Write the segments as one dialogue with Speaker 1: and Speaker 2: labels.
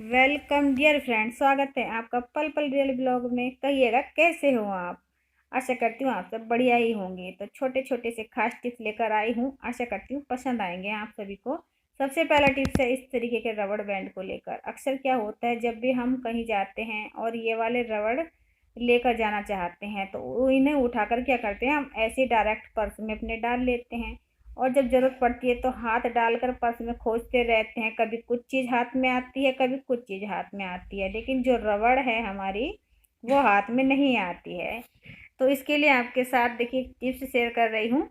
Speaker 1: Welcome dear friend, स्वागत है आपका पल पल रियल ब्लॉग में। कहिएगा कैसे हो आप। आशा करती हूँ आप सब बढ़िया ही होंगे। तो छोटे छोटे से खास टिप्स लेकर आई हूँ, आशा करती हूँ पसंद आएंगे आप सभी को। सबसे पहला टिप्स है इस तरीके के रबड़ बैंड को लेकर। अक्सर क्या होता है, जब भी हम कहीं जाते हैं और ये वाले रबड़ लेकर जाना चाहते हैं तो इन्हें उठाकर क्या करते हैं, हम ऐसे डायरेक्ट पर्स में अपने डाल लेते हैं। और जब ज़रूरत पड़ती है तो हाथ डालकर पर्स में खोजते रहते हैं। कभी कुछ चीज़ हाथ में आती है, कभी कुछ चीज़ हाथ में आती है, लेकिन जो रबड़ है हमारी वो हाथ में नहीं आती है। तो इसके लिए आपके साथ देखिए टिप्स शेयर कर रही हूँ।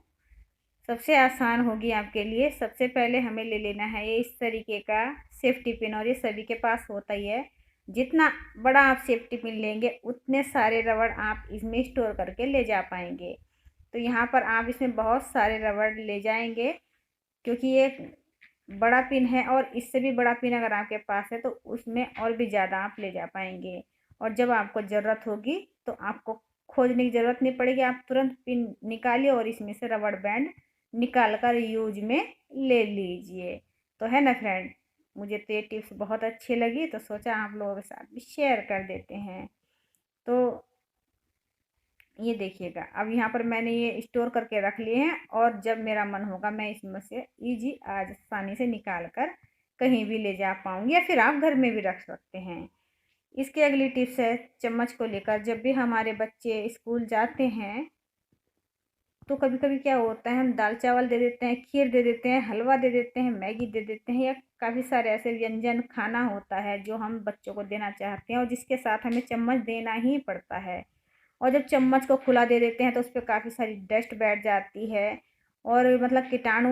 Speaker 1: सबसे आसान होगी आपके लिए। सबसे पहले हमें ले लेना है ये इस तरीके का सेफ्टी पिन, और ये सभी के पास होता ही है। जितना बड़ा आप सेफ्टी पिन लेंगे उतने सारे रबड़ आप इसमें स्टोर करके ले जा पाएंगे। तो यहाँ पर आप इसमें बहुत सारे रबड़ ले जाएंगे, क्योंकि ये बड़ा पिन है और इससे भी बड़ा पिन अगर आपके पास है तो उसमें और भी ज़्यादा आप ले जा पाएंगे। और जब आपको ज़रूरत होगी तो आपको खोजने की ज़रूरत नहीं पड़ेगी, आप तुरंत पिन निकालिए और इसमें से रबड़ बैंड निकाल कर यूज में ले लीजिए। तो है ना फ्रेंड, मुझे तो ये टिप्स बहुत अच्छी लगी तो सोचा आप लोगों के साथ भी शेयर कर देते हैं। तो ये देखिएगा, अब यहाँ पर मैंने ये स्टोर करके रख लिए हैं, और जब मेरा मन होगा मैं इसमें से इजी आसानी से निकाल कर कहीं भी ले जा पाऊँगी, या फिर आप घर में भी रख सकते हैं। इसकी अगली टिप्स है चम्मच को लेकर। जब भी हमारे बच्चे स्कूल जाते हैं तो कभी कभी क्या होता है, हम दाल चावल दे देते हैं, खीर दे देते हैं, हलवा दे देते हैं, मैगी दे देते हैं, या काफ़ी सारे ऐसे व्यंजन खाना होता है जो हम बच्चों को देना चाहते हैं और जिसके साथ हमें चम्मच देना ही पड़ता है। और जब चम्मच को खुला दे देते हैं तो उस पर काफ़ी सारी डस्ट बैठ जाती है, और मतलब कीटाणु,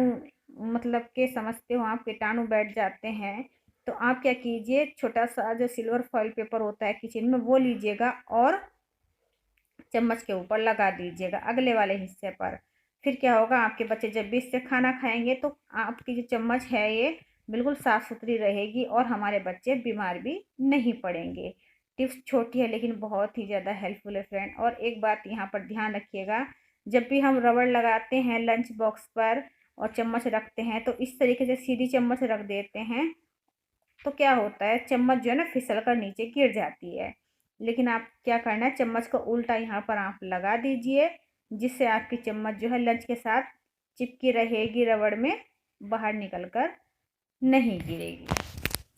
Speaker 1: मतलब के समझते हो आप, कीटाणु बैठ जाते हैं। तो आप क्या कीजिए, छोटा सा जो सिल्वर फॉइल पेपर होता है किचन में वो लीजिएगा और चम्मच के ऊपर लगा दीजिएगा अगले वाले हिस्से पर। फिर क्या होगा, आपके बच्चे जब भी इससे खाना खाएंगे तो आपकी जो चम्मच है ये बिल्कुल साफ़ सुथरी रहेगी और हमारे बच्चे बीमार भी नहीं पड़ेंगे। टिप्स छोटी है लेकिन बहुत ही ज़्यादा हेल्पफुल है फ्रेंड। और एक बात यहाँ पर ध्यान रखिएगा, जब भी हम रबड़ लगाते हैं लंच बॉक्स पर और चम्मच रखते हैं तो इस तरीके से सीधी चम्मच रख देते हैं तो क्या होता है, चम्मच जो है ना फिसल कर नीचे गिर जाती है। लेकिन आप क्या करना है, चम्मच को उल्टा यहाँ पर आप लगा दीजिए, जिससे आपकी चम्मच जो है लंच के साथ चिपकी रहेगी रबड़ में, बाहर निकल कर नहीं गिरेगी।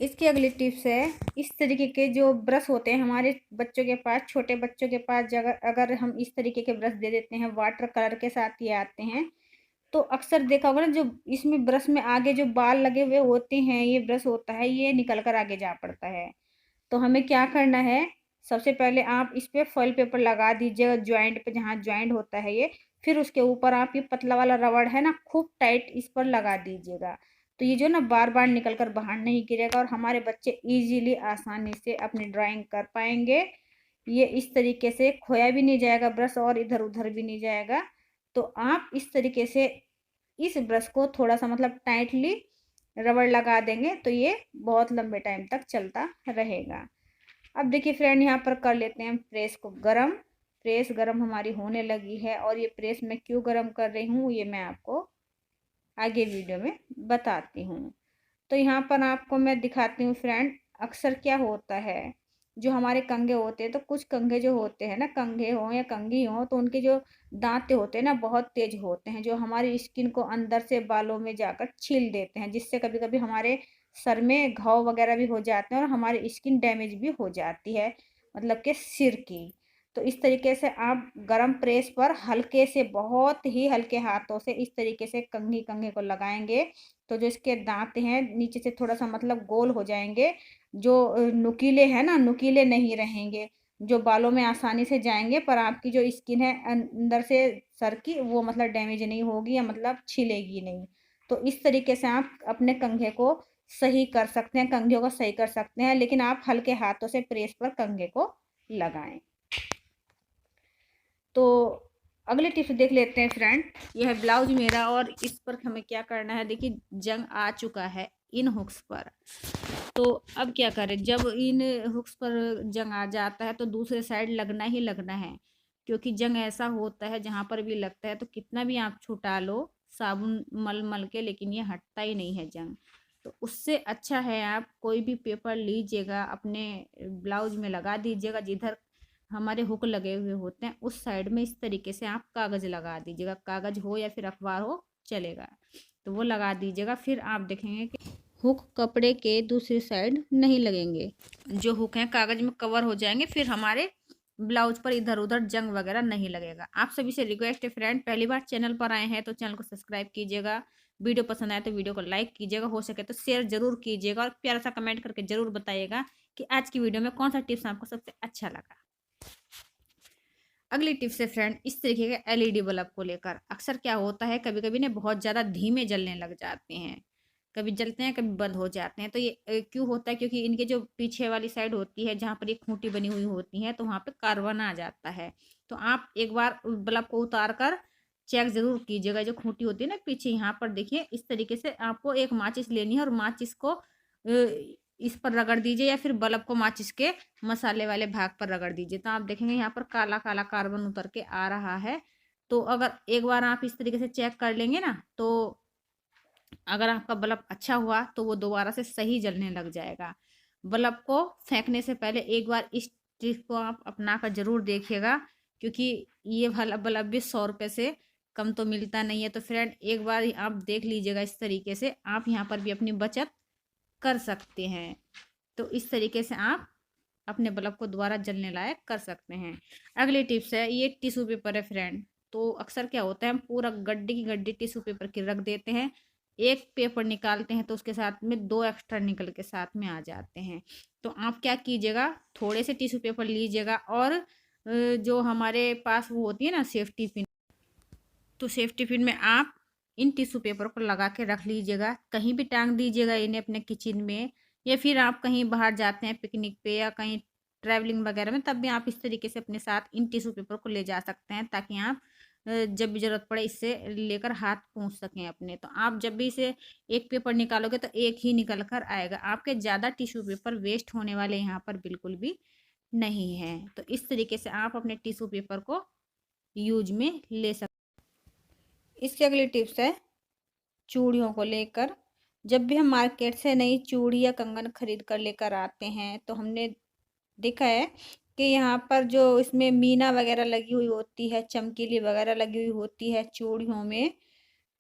Speaker 1: इसकी अगली टिप्स है इस तरीके के जो ब्रश होते हैं हमारे बच्चों के पास, छोटे बच्चों के पास, अगर अगर हम इस तरीके के ब्रश दे देते हैं, वाटर कलर के साथ ये आते हैं, तो अक्सर देखा होगा ना, जो इसमें ब्रश में आगे जो बाल लगे हुए होते हैं, ये ब्रश होता है ये निकल कर आगे जा पड़ता है। तो हमें क्या करना है, सबसे पहले आप इस पे फॉइल पेपर लगा दीजिएगा जॉइंट पे, जहाँ जॉइंट होता है ये। फिर उसके ऊपर आप ये पतला वाला रबड़ है ना, खूब टाइट इस पर लगा दीजिएगा। तो ये जो ना बार बार निकल कर बाहर नहीं गिरेगा और हमारे बच्चे इजीली आसानी से अपनी ड्राइंग कर पाएंगे। ये इस तरीके से खोया भी नहीं जाएगा ब्रश और इधर उधर भी नहीं जाएगा। तो आप इस तरीके से इस ब्रश को थोड़ा सा मतलब टाइटली रबड़ लगा देंगे तो ये बहुत लंबे टाइम तक चलता रहेगा। अब देखिए फ्रेंड, यहाँ पर कर लेते हैं प्रेस को गरम। प्रेस गरम हमारी होने लगी है, और ये प्रेस मैं क्यों गरम कर रही हूँ ये मैं आपको आगे वीडियो में बताती हूँ। तो यहाँ पर आपको मैं दिखाती हूँ फ्रेंड, अक्सर क्या होता है, जो हमारे कंघे होते हैं, तो कुछ कंघे जो होते हैं ना, कंघे हों या कंघी हों, तो उनके जो दांत होते हैं ना बहुत तेज होते हैं, जो हमारी स्किन को अंदर से बालों में जाकर छील देते हैं, जिससे कभी कभी हमारे सर में घाव वगैरह भी हो जाते हैं और हमारी स्किन डैमेज भी हो जाती है, मतलब कि सिर की। तो इस तरीके से आप गरम प्रेस पर हल्के से, बहुत ही हल्के हाथों से इस तरीके से कंघी कंघे को लगाएंगे, तो जो इसके दांत हैं नीचे से थोड़ा सा मतलब गोल हो जाएंगे, जो नुकीले हैं ना, नुकीले नहीं रहेंगे, जो बालों में आसानी से जाएंगे, पर आपकी जो स्किन है अंदर से सर की वो मतलब डैमेज नहीं होगी या मतलब छिलेगी नहीं। तो इस तरीके से आप अपने कंघे को सही कर सकते हैं, कंघे को सही कर सकते हैं, लेकिन आप हल्के हाथों से प्रेस पर कंघे को लगाएं। तो अगले टिप्स देख लेते हैं फ्रेंड। यह है ब्लाउज मेरा, और इस पर हमें क्या करना है, देखिए जंग आ चुका है इन हुक्स पर। तो अब क्या करें, जब इन हुक्स पर जंग आ जाता है तो दूसरे साइड लगना ही लगना है, क्योंकि जंग ऐसा होता है जहाँ पर भी लगता है तो कितना भी आप छुटा लो साबुन मल मल के, लेकिन ये हटता ही नहीं है जंग। तो उससे अच्छा है आप कोई भी पेपर लीजिएगा, अपने ब्लाउज में लगा दीजिएगा, जिधर हमारे हुक लगे हुए होते हैं उस साइड में इस तरीके से आप कागज़ लगा दीजिएगा। कागज़ हो या फिर अखबार हो चलेगा, तो वो लगा दीजिएगा। फिर आप देखेंगे कि हुक कपड़े के दूसरी साइड नहीं लगेंगे, जो हुक हैं कागज़ में कवर हो जाएंगे, फिर हमारे ब्लाउज पर इधर उधर जंग वगैरह नहीं लगेगा। आप सभी से रिक्वेस्ट है फ्रेंड, पहली बार चैनल पर आए हैं तो चैनल को सब्सक्राइब कीजिएगा, वीडियो पसंद आए तो वीडियो को लाइक कीजिएगा, हो सके तो शेयर जरूर कीजिएगा, और प्यारा सा कमेंट करके जरूर बताइएगा कि आज की वीडियो में कौन सा टिप्स आपको सबसे अच्छा लगा। अगली टिप्स है फ्रेंड इस तरीके के एलईडी बल्ब को लेकर। अक्सर क्या होता है, कभी कभी ना बहुत ज़्यादा धीमे जलने लग जाते हैं, कभी जलते हैं कभी बंद हो जाते हैं। तो ये क्यों होता है, क्योंकि इनके जो पीछे वाली साइड होती है जहाँ पर ये खूंटी बनी हुई होती है, तो वहाँ पे कार्बन आ जाता है। तो आप एक बार उस बल्ब को उतार कर चेक जरूर कीजिएगा। जो खूंटी होती है ना पीछे, यहाँ पर देखिए इस तरीके से आपको एक माचिस लेनी है और माचिस को इस पर रगड़ दीजिए, या फिर बल्ब को माचिस के मसाले वाले भाग पर रगड़ दीजिए, तो आप देखेंगे यहाँ पर काला काला कार्बन उतर के आ रहा है। तो अगर एक बार आप इस तरीके से चेक कर लेंगे ना, तो अगर आपका बल्ब अच्छा हुआ तो वो दोबारा से सही जलने लग जाएगा। बल्ब को फेंकने से पहले एक बार इस ट्रिक को आप अपना कर जरूर देखिएगा, क्योंकि ये वाला बल्ब भी 100 रुपये से कम तो मिलता नहीं है। तो फ्रेंड एक बार आप देख लीजिएगा, इस तरीके से आप यहाँ पर भी अपनी बचत कर सकते हैं। तो इस तरीके से आप अपने बल्ब को दोबारा जलने लायक कर सकते हैं। अगली टिप्स है, ये टिश्यू पेपर है फ्रेंड। तो अक्सर क्या होता है, हम पूरा गड्ढे की गड्ढे टिश्यू पेपर की रख देते हैं, एक पेपर निकालते हैं तो उसके साथ में दो एक्स्ट्रा निकल के साथ में आ जाते हैं। तो आप क्या कीजिएगा, थोड़े से टिश्यू पेपर लीजिएगा, और जो हमारे पास वो होती है ना सेफ्टी पिन, तो सेफ्टी पिन में आप इन टिश्यू पेपर को लगा के रख लीजिएगा, कहीं भी टांग दीजिएगा इन्हें अपने किचन में, या फिर आप कहीं बाहर जाते हैं पिकनिक पे या कहीं ट्रैवलिंग वगैरह में, तब भी आप इस तरीके से अपने साथ इन टिश्यू पेपर को ले जा सकते हैं, ताकि आप जब भी ज़रूरत पड़े इससे लेकर हाथ पहुँच सकें अपने। तो आप जब भी इसे एक पेपर निकालोगे तो एक ही निकल कर आएगा, आपके ज़्यादा टिश्यू पेपर वेस्ट होने वाले यहाँ पर बिल्कुल भी नहीं हैं। तो इस तरीके से आप अपने टिश्यू पेपर को यूज में ले सकते। इसकी अगली टिप्स है चूड़ियों को लेकर। जब भी हम मार्केट से नई चूड़ी या कंगन खरीद कर लेकर आते हैं, तो हमने देखा है कि यहाँ पर जो इसमें मीना वगैरह लगी हुई होती है, चमकीली वगैरह लगी हुई होती है चूड़ियों में,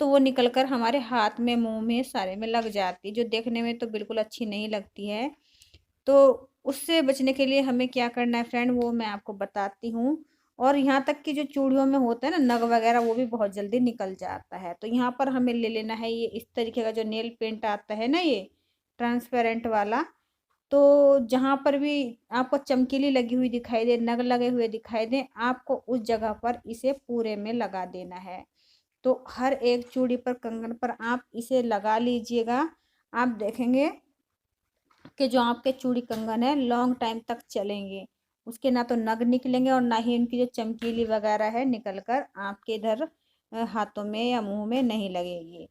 Speaker 1: तो वो निकल कर हमारे हाथ में, मुंह में, सारे में लग जाती है, जो देखने में तो बिल्कुल अच्छी नहीं लगती है। तो उससे बचने के लिए हमें क्या करना है फ्रेंड, वो मैं आपको बताती हूँ। और यहाँ तक कि जो चूड़ियों में होता है ना नग वगैरह, वो भी बहुत जल्दी निकल जाता है। तो यहाँ पर हमें ले लेना है ये इस तरीके का जो नेल पेंट आता है ना, ये ट्रांसपेरेंट वाला। तो जहाँ पर भी आपको चमकीली लगी हुई दिखाई दे, नग लगे हुए दिखाई दे, आपको उस जगह पर इसे पूरे में लगा देना है। तो हर एक चूड़ी पर, कंगन पर आप इसे लगा लीजिएगा। आप देखेंगे कि जो आपके चूड़ी कंगन है लॉन्ग टाइम तक चलेंगे, उसके ना तो नग निकलेंगे और ना ही उनकी जो चमकीली वगैरह है निकल कर आपके इधर हाथों में या मुंह में नहीं लगेगी।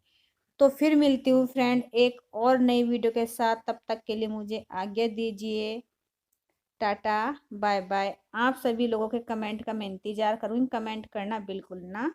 Speaker 1: तो फिर मिलती हूँ फ्रेंड एक और नई वीडियो के साथ, तब तक के लिए मुझे आज्ञा दीजिए। Tata bye bye. आप सभी लोगों के कमेंट का मैं इंतज़ार करूँगी, कमेंट करना बिल्कुल ना